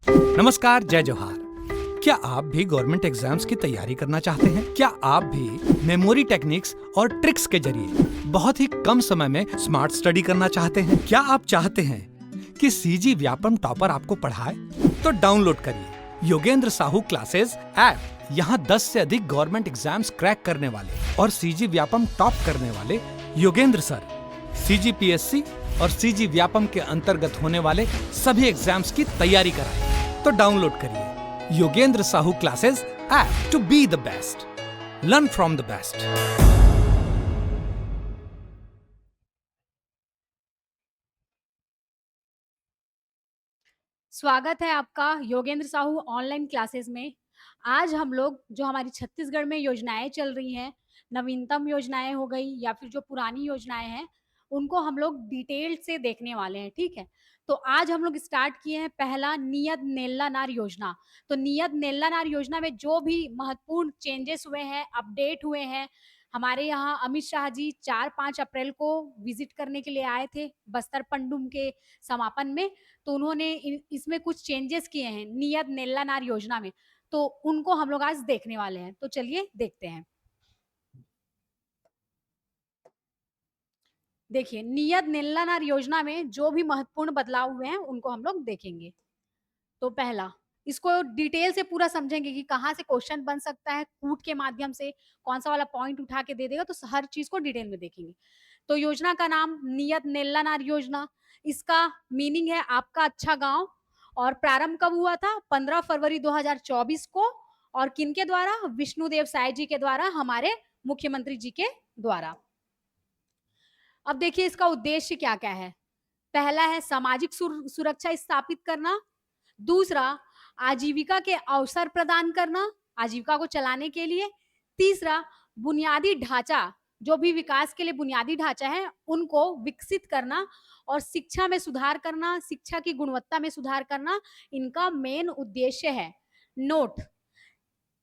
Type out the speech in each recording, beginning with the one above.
नमस्कार, जय जोहार। क्या आप भी गवर्नमेंट एग्जाम्स की तैयारी करना चाहते हैं? क्या आप भी मेमोरी टेक्निक्स और ट्रिक्स के जरिए बहुत ही कम समय में स्मार्ट स्टडी करना चाहते हैं? क्या आप चाहते हैं कि सीजी व्यापम टॉपर आपको पढ़ाए? तो डाउनलोड करिए योगेंद्र साहू क्लासेस ऐप। यहाँ 10 से अधिक गवर्नमेंट एग्जाम्स क्रैक करने वाले और सीजी व्यापम टॉप करने वाले योगेंद्र सर सीजीपीएससी और सीजी व्यापम के अंतर्गत होने वाले सभी एग्जाम्स की तैयारी कराएं। तो डाउनलोड करिए Yogendra Sahu classes app to be the best, learn from the best. स्वागत है आपका योगेंद्र साहू ऑनलाइन क्लासेस में। आज हम लोग जो हमारी छत्तीसगढ़ में योजनाएं चल रही हैं, नवीनतम योजनाएं हो गई या फिर जो पुरानी योजनाएं हैं, उनको हम लोग डिटेल से देखने वाले हैं, ठीक है? तो आज हम लोग स्टार्ट किए हैं पहला नियत नेल्लानार योजना। तो नियत नेल्लानार योजना में जो भी महत्वपूर्ण चेंजेस हुए हैं, अपडेट हुए हैं, हमारे यहाँ अमित शाह जी 4-5 अप्रैल को विजिट करने के लिए आए थे बस्तर पंडुम के समापन में। तो उन्होंने इसमें कुछ चेंजेस किए हैं नियत नेल्लानार योजना में, तो उनको हम लोग आज देखने वाले हैं। तो चलिए देखते हैं। देखिए, नियत नेल्लानार योजना में जो भी महत्वपूर्ण बदलाव हुए हैं उनको हम लोग देखेंगे। तो पहला, इसको डिटेल से पूरा समझेंगे कि कहाँ से क्वेश्चन बन सकता है, कूट के माध्यम से कौन सा वाला पॉइंट उठा के दे देगा, तो हर चीज को डिटेल में देखेंगे। तो योजना का नाम नियत नेल्लानार योजना, इसका मीनिंग है आपका अच्छा गांव। और प्रारंभ कब हुआ था? 15 फरवरी 2024 को। और किनके द्वारा? विष्णुदेव साय जी के द्वारा, हमारे मुख्यमंत्री जी के द्वारा। अब देखिए इसका उद्देश्य क्या क्या है। पहला है सामाजिक सुरक्षा स्थापित करना। दूसरा, आजीविका के अवसर प्रदान करना, आजीविका को चलाने के लिए। तीसरा, बुनियादी ढांचा, जो भी विकास के लिए बुनियादी ढांचा है उनको विकसित करना और शिक्षा में सुधार करना, शिक्षा की गुणवत्ता में सुधार करना इनका मेन उद्देश्य है। नोट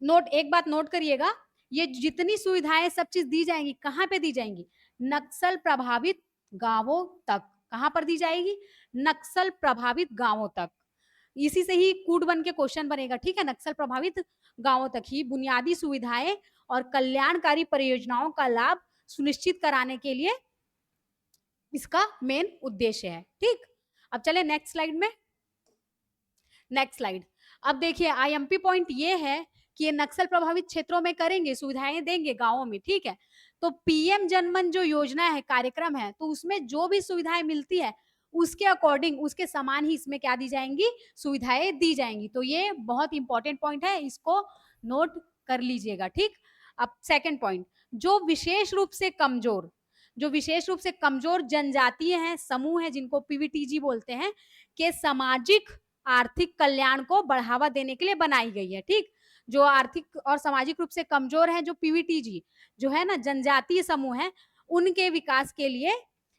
नोट एक बात नोट करिएगा, ये जितनी सुविधाएं सब चीज दी जाएंगी, कहाँ पे दी जाएंगी? नक्सल प्रभावित गांवों तक। कहाँ पर दी जाएगी? नक्सल प्रभावित गांवों तक। इसी से ही कूट बन के क्वेश्चन बनेगा, ठीक है? नक्सल प्रभावित गांवों तक ही बुनियादी सुविधाएं और कल्याणकारी परियोजनाओं का लाभ सुनिश्चित कराने के लिए इसका मेन उद्देश्य है, ठीक। अब चले नेक्स्ट स्लाइड में। Next slide. अब देखिए आईएमपी पॉइंट ये है कि ये नक्सल प्रभावित क्षेत्रों में करेंगे, सुविधाएं देंगे गांवों में, ठीक है। तो पीएम जनमन जो योजना है, कार्यक्रम है, तो उसमें जो भी सुविधाएं मिलती है उसके अकॉर्डिंग, उसके समान ही इसमें क्या दी जाएंगी? सुविधाएं दी जाएंगी। तो ये बहुत इंपॉर्टेंट पॉइंट है, इसको नोट कर लीजिएगा, ठीक। अब सेकेंड पॉइंट, जो विशेष रूप से कमजोर जनजातीय हैं, समूह है, जिनको पीवीटीजी बोलते हैं, के सामाजिक आर्थिक कल्याण को बढ़ावा देने के लिए बनाई गई है, ठीक। जो आर्थिक और सामाजिक रूप से कमजोर है, जो पीवीटीजी जो है ना, जनजातीय समूह है, उनके विकास के लिए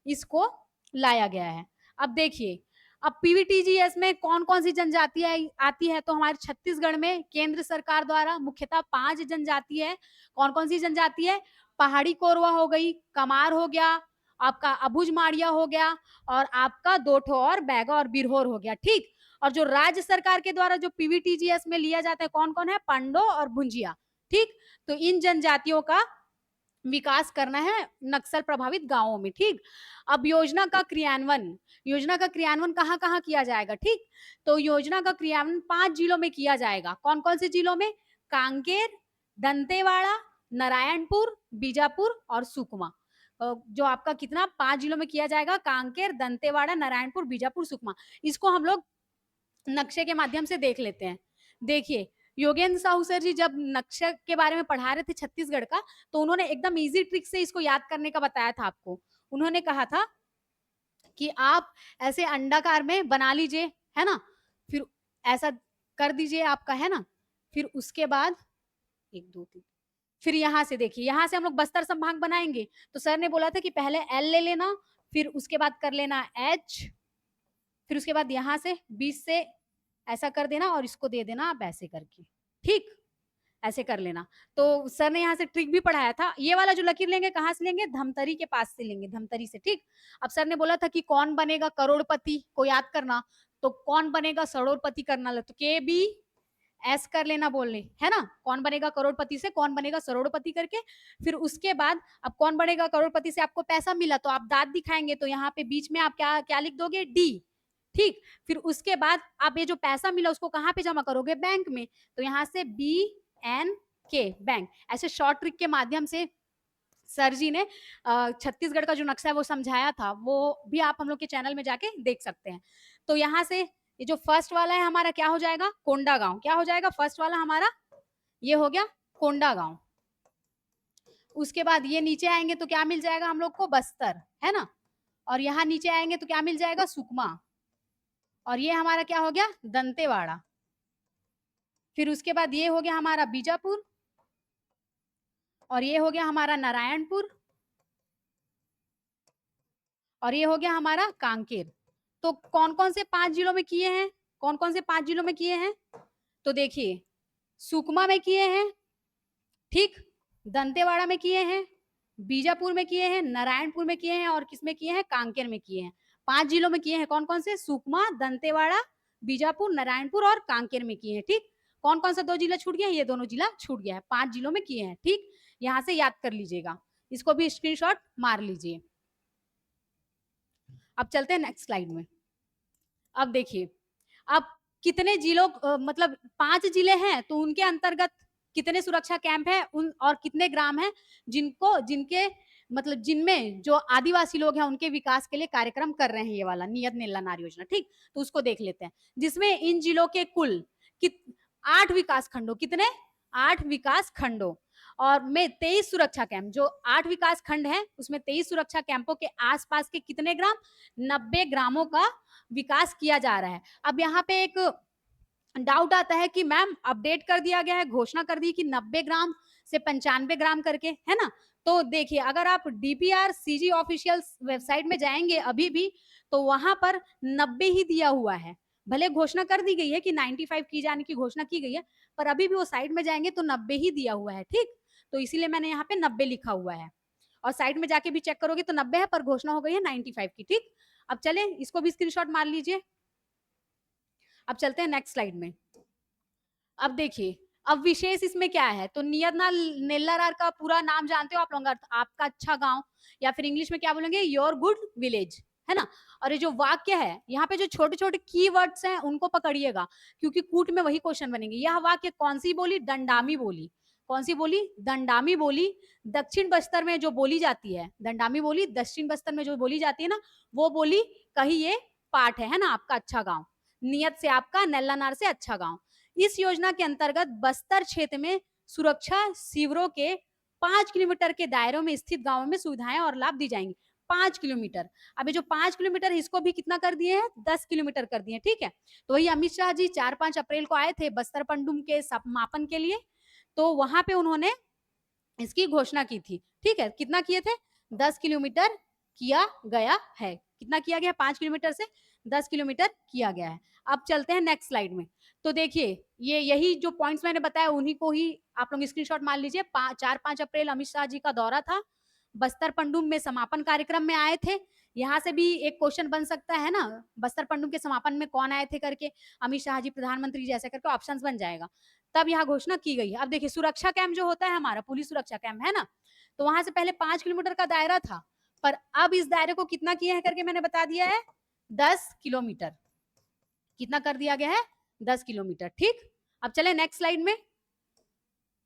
इसको लाया गया है। अब देखिए, अब पीवीटीजीएस में कौन कौन सी जनजातियां आती है? तो हमारे छत्तीसगढ़ में केंद्र सरकार द्वारा मुख्यतः 5 जनजाति है। कौन कौन सी जनजाति है? पहाड़ी कोरवा हो गई, कमार हो गया, आपका अबुझ माड़िया हो गया, और आपका दो ठो और बैगा और बिरहोर हो गया, ठीक। और जो राज्य सरकार के द्वारा जो पीवीटीजीएस में लिया जाता है, कौन कौन है? पंडो और भुंजिया, ठीक। तो इन जनजातियों का विकास करना है नक्सल प्रभावित गांवों में, ठीक। अब योजना का क्रियान्वयन कहाँ कहाँ किया जाएगा, ठीक। तो योजना का क्रियान्वयन 5 जिलों में किया जाएगा। कौन कौन से जिलों में? कांकेर, दंतेवाड़ा, नारायणपुर, बीजापुर और सुकमा। जो आपका कितना 5 जिलों में किया जाएगा? कांकेर, दंतेवाड़ा, नारायणपुर, बीजापुर, सुकमा। इसको हम लोग नक्शे के माध्यम से देख लेते हैं। देखिए, योगेंद्र साहू सर जी जब नक्शे के बारे में पढ़ा रहे थे छत्तीसगढ़ का, तो उन्होंने एकदम इजी ट्रिक से इसको याद करने का बताया था आपको। उन्होंने कहा था कि आप ऐसे अंडाकार में बना लीजिए, है ना, फिर ऐसा कर दीजिए आपका, है ना, फिर उसके बाद 1 2 3, फिर यहाँ से देखिए, यहाँ से हम लोग बस्तर संभाग बनाएंगे। तो सर ने बोला था कि पहले एल ले लेना, फिर उसके बाद कर लेना एच, फिर उसके बाद यहाँ से बीच से ऐसा कर देना और इसको दे देना आप ऐसे करके, ठीक। ऐसे कर लेना। तो सर ने यहाँ से ट्रिक भी पढ़ाया था। ये वाला जो लकीर लेंगे कहाँ से लेंगे? धमतरी के पास से लेंगे, धमतरी से, ठीक? अब सर ने बोला था कि कौन बनेगा करोड़पति को याद करना, तो कौन बनेगा सरोड़पति करना, तो KB एस कर लेना बोलने, है ना? कौन बनेगा करोड़पति से कौन बनेगा करोड़पति करके, फिर उसके बाद अब कौन बनेगा करोड़पति से आपको पैसा मिला तो आप दाँत दिखाएँगे, तो यहाँ पे बीच में आप क्या क्या लिख दोगे? डी, ठीक? फिर उसके बाद आप ये जो पैसा मिला उसको कहाँ पे जमा करोगे? बैंक में, तो यहाँ से BNK बैंक। ऐसे शॉर्ट ट्रिक के माध्यम से सर जी ने छत्तीसगढ़ का जो नक्शा है वो समझाया था, वो भी आप हम लोग के चैनल में जाके देख सकते हैं। तो यहाँ से ये जो फर्स्ट वाला है हमारा क्या हो जाएगा? कोंडागाँव। क्या हो जाएगा? फर्स्ट वाला हमारा ये हो गया कोंडागाँव। उसके बाद ये नीचे आएँगे तो क्या मिल जाएगा हम लोग को? बस्तर, है ना? और यहाँ नीचे आएँगे तो क्या मिल जाएगा? सुकमा। और ये हमारा क्या हो गया? दंतेवाड़ा। फिर उसके बाद ये हो गया हमारा बीजापुर और ये हो गया हमारा नारायणपुर और ये हो गया हमारा कांकेर। तो कौन-कौन से 5 जिलों में किए हैं? कौन-कौन से 5 जिलों में किए हैं? तो देखिए, सुकमा में किए हैं, ठीक? दंतेवाड़ा में किए हैं, बीजापुर में किए हैं, नारायणपुर में किए हैं और किसमें किए हैं? कांकेर में किए हैं। 5 जिलों में किए हैं, कौन-कौन से? सुकमा, दंतेवाड़ा, बीजापुर, नारायणपुर और कांकेर में किए हैं, ठीक? कौन-कौन सा 2 जिला छूट गया है? ये दोनों जिला छूट गया है, 5 जिलों में किए हैं, ठीक? यहाँ से याद कर लीजिएगा। इसको भी स्क्रीनशॉट मार लीजिए। अब चलते हैं नेक्स्ट स्लाइड में। अब देखिए, अब कितने जिलों मतलब 5 जिले हैं तो उनके अंतर्गत कितने सुरक्षा कैंप हैं उन और कितने ग्राम हैं जिनको जिनके मतलब जिनमें जो आदिवासी लोग हैं उनके विकास के लिए कार्यक्रम कर रहे हैं ये वाला नियत नेल्ला नार योजना, ठीक? तो उसको देख लेते हैं। जिसमें इन जिलों के कुल कित 8 विकास खंडों कितने? 8 विकास खंडों और में 23 सुरक्षा कैंप जो 8 विकास खंड हैं उसमें 23 सुरक्षा कैंपों के आसपास के कितने ग्राम? 90 ग्रामों का विकास किया जा रहा है। अब यहाँ पे एक डाउट आता है कि मैम अपडेट कर दिया गया है, घोषणा कर दी कि 90 ग्राम से 95 ग्राम करके, है ना? तो देखिए अगर आप डीपीआर सीजी ऑफिशियल वेबसाइट में जाएँगे अभी भी, तो वहाँ पर 90 ही दिया हुआ है। भले घोषणा कर दी गई है कि 95 की जाने की घोषणा की गई है, पर अभी भी वो साइट में जाएँगे तो 90 ही दिया हुआ है, ठीक? तो इसीलिए मैंने यहाँ पे 90 लिखा हुआ है और साइट में जाके भी चेक करोगे तो 90 है पर घोषणा हो गई है 95 की, ठीक? अब चलें इसको भी स्क्रीनशॉट मार लीजिए। अब चलते हैं नेक्स्ट स्लाइड में। अब देखिए, अब विशेष इसमें क्या है? तो नियतनाल नेल्लारार का पूरा नाम जानते हो आप लोग आपका अच्छा गाँव या फिर इंग्लिश में क्या बोलेंगे? योर गुड विलेज, है ना? और ये जो वाक्य है, यहाँ पे जो छोटे-छोटे कीवर्ड्स हैं उनको पकड़िएगा क्योंकि कूट में वही क्वेश्चन बनेंगे। यह वाक्य कौन-सी बोली? दंडामी बोली। कौन-सी बोली? दंडामी बोली दक्षिण बस्तर में जो बोली जाती है, दंडामी बोली दक्षिण बस्तर में जो बोली जाती है ना, वो बोली का ही ये पार्ट है ना? आपका अच्छा गाँव। नियत से आपका, नेल्लानार से अच्छा गाँव। इस योजना के अंतर्गत बस्तर क्षेत्र में सुरक्षा शिविरों के 5 किलोमीटर के दायरों में स्थित गांवों में सुविधाएं और लाभ दी जाएंगी। 5 किलोमीटर। अब ये जो 5 किलोमीटर है इसको भी कितना कर दिए हैं? 10 किलोमीटर कर दिए हैं, ठीक है? तो वही अमित शाह जी 4-5 अप्रैल को आए थे बस्तर पंडुम के समापन के लिए, तो वहां पे उन्होंने इसकी घोषणा की थी, ठीक है? कितना किए थे? 10 किलोमीटर किया गया है। कितना किया गया? 5 किलोमीटर से 10 किलोमीटर किया गया है। अब चलते हैं नेक्स्ट स्लाइड में। तो देखिए, ये यही जो पॉइंट्स मैंने बताया उन्हीं को ही आप लोग स्क्रीनशॉट मार लीजिए। 4-5 अप्रैल अमित शाह जी का दौरा था। बस्तर पंडुम में समापन कार्यक्रम में आए थे। यहाँ से भी एक क्वेश्चन बन सकता है ना, बस्तर पंडुम के समापन में कौन आए थे करके, अमित शाह जी, प्रधानमंत्री जी ऐसे करके ऑप्शंस बन जाएगा। तब यहाँ घोषणा की गई है। अब देखिए सुरक्षा कैंप जो होता है हमारा, पुलिस सुरक्षा कैंप, है ना? तो वहां से पहले 5 किलोमीटर का दायरा था, पर अब इस दायरे को कितना किए हैं करके मैंने बता दिया है, 10 किलोमीटर। कितना कर दिया गया है? 10 किलोमीटर, ठीक? अब चले नेक्स्ट स्लाइड में।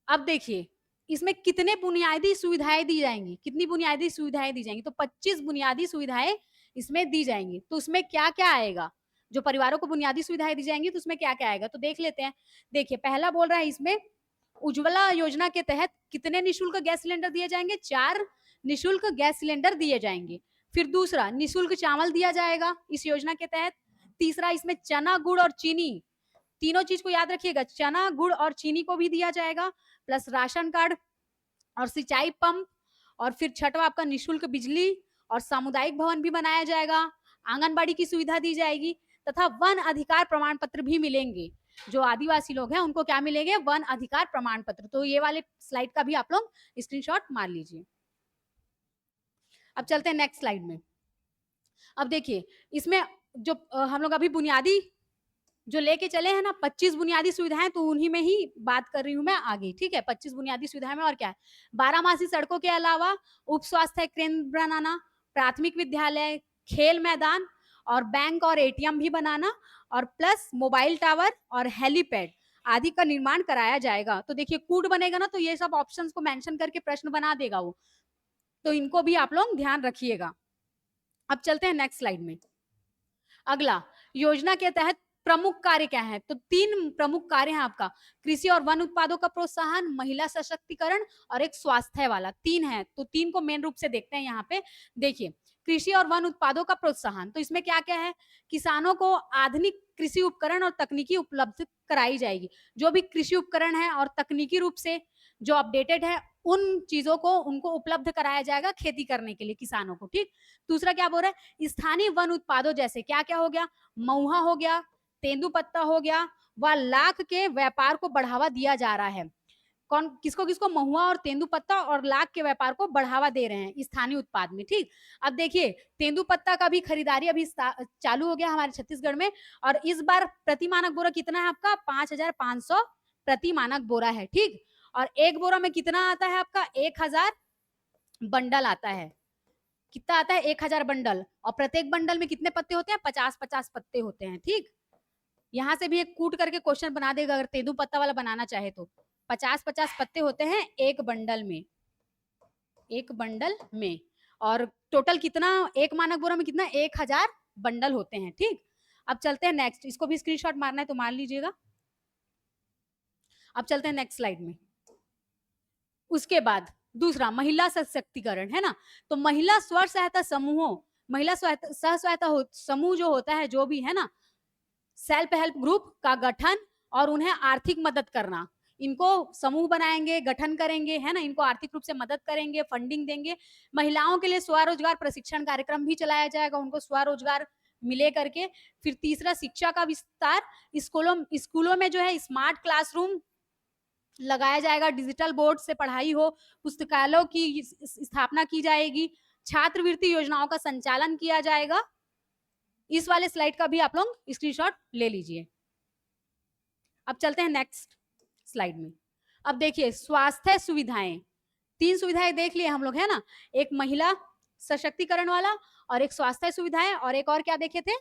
अब देखिए इसमें कितने बुनियादी सुविधाएं दी जाएंगी, कितनी बुनियादी सुविधाएं दी जाएंगी? तो 25 बुनियादी सुविधाएं इसमें दी जाएंगी। तो उसमें क्या क्या आएगा? जो परिवारों को बुनियादी सुविधाएं दी जाएंगी तो उसमें क्या क्या आएगा? तो देख लेते हैं। देखिए पहला बोल रहा है इसमें उज्ज्वला योजना के तहत कितने निःशुल्क गैस सिलेंडर दिए जाएंगे? 4 निःशुल्क गैस सिलेंडर दिए जाएंगे। फिर दूसरा, निःशुल्क चावल दिया जाएगा इस योजना के तहत। तीसरा, इसमें चना, गुड़ और चीनी, तीनों चीज को याद रखिएगा, चना, गुड़ और चीनी को भी दिया जाएगा, प्लस राशन कार्ड और सिंचाई पंप। और फिर छठवा आपका निःशुल्क बिजली और सामुदायिक भवन भी बनाया जाएगा। आंगनबाड़ी की सुविधा दी जाएगी तथा वन अधिकार प्रमाण पत्र भी मिलेंगे। जो आदिवासी लोग हैं उनको क्या मिलेंगे, वन अधिकार प्रमाण पत्र। तो ये वाले स्लाइड का भी आप लोग स्क्रीनशॉट मार लीजिए। अब चलते हैं नेक्स्ट स्लाइड में। अब देखिए इसमें जो हम लोग अभी बुनियादी जो लेके चले हैं ना 25 बुनियादी सुविधाएं, तो उन्हीं में ही बात कर रही हूं मैं आगे, ठीक है। 25 बुनियादी सुविधाएं में और क्या है, 12 सड़कों के अलावा उप स्वास्थ्य केंद्र बनाना, प्राथमिक विद्यालय, खेल मैदान और बैंक और एटीएम भी बनाना, और प्लस मोबाइल टावर और हेलीपैड आदि का निर्माण कराया जाएगा। तो देखिए कूट बनेगा ना, तो ये सब ऑप्शंस को मेंशन करके प्रश्न बना देगा वो, तो इनको भी आप लोग ध्यान रखिएगा। अब चलते हैं नेक्स्ट स्लाइड में। अगला, योजना के तहत प्रमुख कार्य क्या है, तो 3 प्रमुख कार्य हैं आपका, कृषि और वन उत्पादों का प्रोत्साहन, महिला सशक्तिकरण और एक स्वास्थ्य वाला, 3 है। तो 3 को मेन रूप से देखते हैं यहाँ पे। देखिए कृषि और वन उत्पादों का प्रोत्साहन, तो इसमें क्या क्या है, किसानों को आधुनिक कृषि उपकरण और तकनीकी उपलब्ध कराई जाएगी। जो भी कृषि उपकरण है और तकनीकी रूप से जो अपडेटेड है, उन चीजों को उनको उपलब्ध कराया जाएगा खेती करने के लिए किसानों को, ठीक। दूसरा क्या बोल रहा है, स्थानीय वन उत्पादों जैसे क्या क्या हो गया, महुआ हो गया, तेंदुपत्ता हो गया, व लाख के व्यापार को बढ़ावा दिया जा रहा है। कौन किसको किसको, महुआ और तेंदुपत्ता और लाख के व्यापार को बढ़ावा दे रहे हैं स्थानीय उत्पाद में, ठीक। अब देखिए तेंदुपत्ता का भी खरीदारी अभी चालू हो गया हमारे छत्तीसगढ़ में, और इस बार प्रति मानक बोरा कितना है आपका, 5,500 प्रति मानक बोरा है, ठीक। और एक बोरा में कितना आता है आपका, 1,000 बंडल आता है। कितना आता है, 1,000 बंडल, और प्रत्येक बंडल में कितने पत्ते होते हैं, 50-50 पत्ते होते हैं, ठीक। यहाँ से भी एक कूट करके क्वेश्चन बना देगा अगर तेंदुपत्ता वाला बनाना चाहे तो। 50-50 पत्ते होते हैं एक बंडल में, एक बंडल में, और टोटल कितना, एक मानक बोरा में कितना, 1,000 बंडल होते हैं, ठीक। अब चलते हैं नेक्स्ट, इसको भी स्क्रीनशॉट मारना है तो मार लीजिएगा। अब चलते हैं नेक्स्ट स्लाइड में। उसके बाद दूसरा महिला सशक्तिकरण है ना, तो महिला स्व सहायता समूहों, महिला स्व सहायता समूह जो होता है, जो भी है ना, सेल्फ हेल्प ग्रुप का गठन और उन्हें आर्थिक मदद करना। इनको समूह बनाएंगे, गठन करेंगे, है ना, इनको आर्थिक रूप से मदद करेंगे, फंडिंग देंगे। महिलाओं के लिए स्वरोजगार प्रशिक्षण कार्यक्रम भी चलाया जाएगा, उनको स्वरोजगार मिले करके। फिर तीसरा, शिक्षा का विस्तार, स्कूलों में जो है स्मार्ट क्लासरूम लगाया जाएगा, डिजिटल बोर्ड से पढ़ाई हो, पुस्तकालयों की स्थापना की जाएगी, छात्रवृत्ति योजनाओं का संचालन किया जाएगा। इस वाले स्लाइड का भी आप लोग स्क्रीनशॉट ले लीजिए। अब चलते हैं नेक्स्ट स्लाइड में। अब देखिए स्वास्थ्य सुविधाएं, 3 सुविधाएं देख लिए हम लोग, है ना, एक महिला सशक्तिकरण वाला, और एक स्वास्थ्य सुविधाएं, और एक और क्या देखे थे,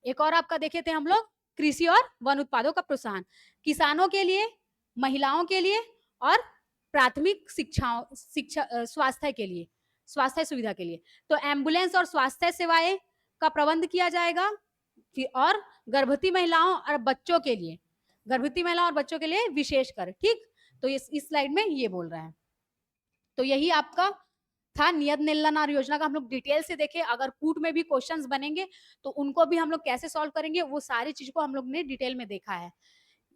एक और आपका देखे थे हम लोग कृषि और वन उत्पादों का प्रोत्साहन, किसानों के लिए, महिलाओं के लिए, और प्राथमिक शिक्षा स्वास्थ्य के लिए, स्वास्थ्य सुविधा के लिए। तो एम्बुलेंस और स्वास्थ्य सेवाएं का प्रबंध किया जाएगा, और गर्भवती महिलाओं और बच्चों के लिए, गर्भवती महिलाओं और बच्चों के लिए विशेषकर, ठीक। तो इस स्लाइड में ये बोल रहा है। तो यही आपका था नियत नेल्लानार योजना का, हम लोग डिटेल से देखे। अगर कूट में भी क्वेश्चंस बनेंगे तो उनको भी हम लोग कैसे सॉल्व करेंगे, वो सारी चीज को हम लोग ने डिटेल में देखा है।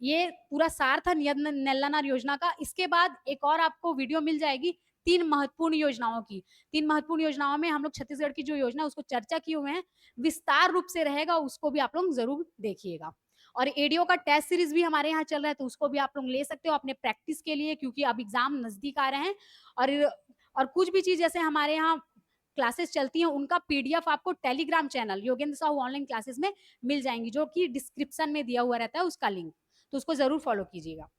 ये पूरा सार था नियत नेल्लानार योजना का। इसके बाद एक और आपको वीडियो मिल जाएगी 3 महत्वपूर्ण योजनाओं की। 3 महत्वपूर्ण योजनाओं में हम लोग छत्तीसगढ़ की जो योजना उसको चर्चा किए हुए हैं, विस्तार रूप से रहेगा, उसको भी आप लोग जरूर देखिएगा। और एडीओ का टेस्ट सीरीज भी हमारे यहाँ चल रहा है, तो उसको भी आप लोग ले सकते हो अपने प्रैक्टिस के लिए, क्योंकि अब एग्जाम नजदीक आ रहे हैं। और कुछ भी चीज जैसे हमारे यहाँ क्लासेस चलती हैं, उनका पीडीएफ आपको Telegram channel Yogendra Sahu online classes में मिल जाएंगी, जो कि डिस्क्रिप्शन में दिया हुआ रहता है उसका लिंक, तो उसको जरूर फॉलो कीजिएगा।